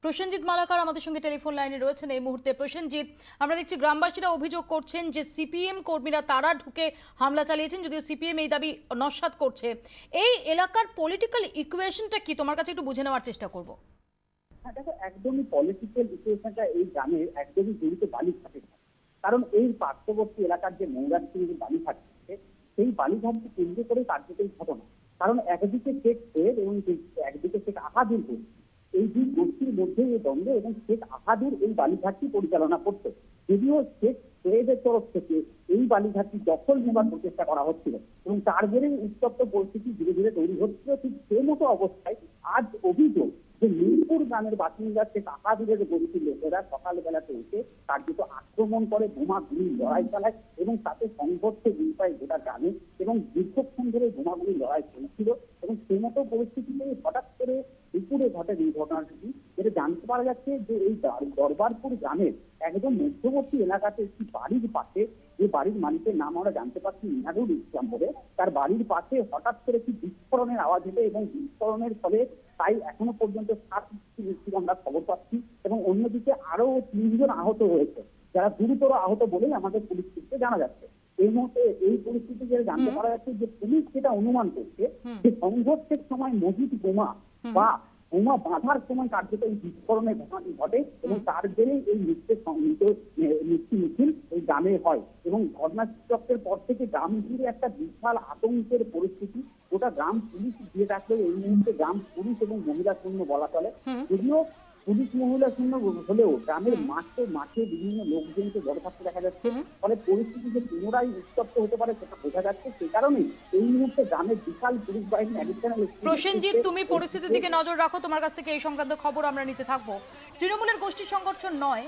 প্রসেনজিৎ মালাকার আমাদের সঙ্গে টেলিফোন লাইনে রয়েছেন এই মুহূর্তে। প্রসেনজিৎ, আমরা দেখছি গ্রামবাসীরা অভিযোগ করছেন যে সিপিএম কর্মীরা তারা ঢুকে হামলা চালিয়েছেন, যদিও সিপিএম এই দাবি নস্যাৎ করছে। এই এলাকার পলিটিক্যাল ইকুয়েশনটা কি, তোমার কাছে একটু বুঝে নেওয়ার চেষ্টা করব। দেখো, একদমই পলিটিক্যাল ইকুয়েশনটা এই গ্রামে একদমই জড়িত বালিঘাটের সাথে। কারণ এই পার্শ্ববর্তী এলাকার যে মৌরাত্রী যে বালিঘাট আছে, সেই বালিঘাটকে কেন্দ্র করে কার্যত এই ঘটনা। কারণ একদিকে শেখ সৈয়দ এবং একদিকে শেখ আহাদুর, এই দুই গোষ্ঠীর মধ্যে এই দ্বন্দ্ব, এবং শেখ আহাদুর এই বালিঘাটটি পরিচালনা করতে। যদিও শেখ সৈয়দের তরফ থেকে এই বালিঘাটটি দখল নেবার প্রচেষ্টা করা হচ্ছিল এবং তার জেরে উত্তপ্ত পরিস্থিতি ধীরে ধীরে তৈরি হচ্ছিল। ঠিক সেই মতো অবস্থায় আজ অভিযোগ যে মিরপুর গ্রামের বাসিন্দা শেখ আহাদুরের গোষ্ঠীর লোকেরা সকালবেলাতে উঠে কার্যত আক্রমণ করে, বোমা গুলি লড়াই চালায় এবং তাতে সংঘর্ষে গুলি পায় গোটা গ্রামে এবং দীর্ঘক্ষণ ধরে বোমাগুলি লড়াই চলছিল। এবং সেই মতো পরিস্থিতিতে হঠাৎ করে দুপুরে ঘটে এই ঘটনাটি, যেটা জানতে পারা যাচ্ছে যে এই দরবারপুর গ্রামের একদম মধ্যবর্তী এলাকাতে একটি বাড়ির পাশে, যে বাড়ির মালিকের নাম আমরা জানতে পারছি ইনারুল ইসলাম বলে, তার বাড়ির পাশে হঠাৎ করে একটি বিস্ফোরণের আওয়াজ হলো এবং বিস্ফোরণের ফলে তাই এখনো পর্যন্ত 7 ব্যক্তির আমরা খবর পাচ্ছি এবং অন্যদিকে আরো 3 জন আহত হয়েছে, যারা গুরুতর আহত বলেই আমাদের পুলিশ সূত্রে জানা যাচ্ছে। এই মুহূর্তে এই পরিস্থিতি যেটা জানতে পারা যাচ্ছে যে পুলিশ যেটা অনুমান করছে যে সংঘর্ষের সময় মজুদ বোমা বা বোমা বাঁধার সময় কার্যত এই বিস্ফোরণের ঘটনাটি ঘটে এবং তার জেরে এই মৃত্যু মিছিল এই গ্রামে হয়। এবং ঘটনাচক্রের পর থেকে গ্রাম জুড়ে একটা বিশাল আতঙ্কের পরিস্থিতি। গোটা গ্রাম পুলিশ দিয়ে রাখলেও এই মুহূর্তে গ্রাম পুলিশ এবং মহিলা শূন্য বলা চলে। যদিও পুলিশ মহিলা শূন্য হলেও গ্রামের মাঠে বিভিন্ন লোকজনকে জড়ো থাকতে দেখা যাচ্ছে, ফলে পরিস্থিতি যে পুনরায় উত্তপ্ত হতে পারে সেটা বোঝা যাচ্ছে। সেই কারণেই এই মুহূর্তে গ্রামের বিশাল পুলিশ বাহিনী অ্যাডিশনাল। প্রসেনজিৎ, তুমি পরিস্থিতির দিকে নজর রাখো, তোমার কাছ থেকে এই সংক্রান্ত খবর আমরা নিতে থাকবো। তৃণমূলের গোষ্ঠী সংগঠন নয়,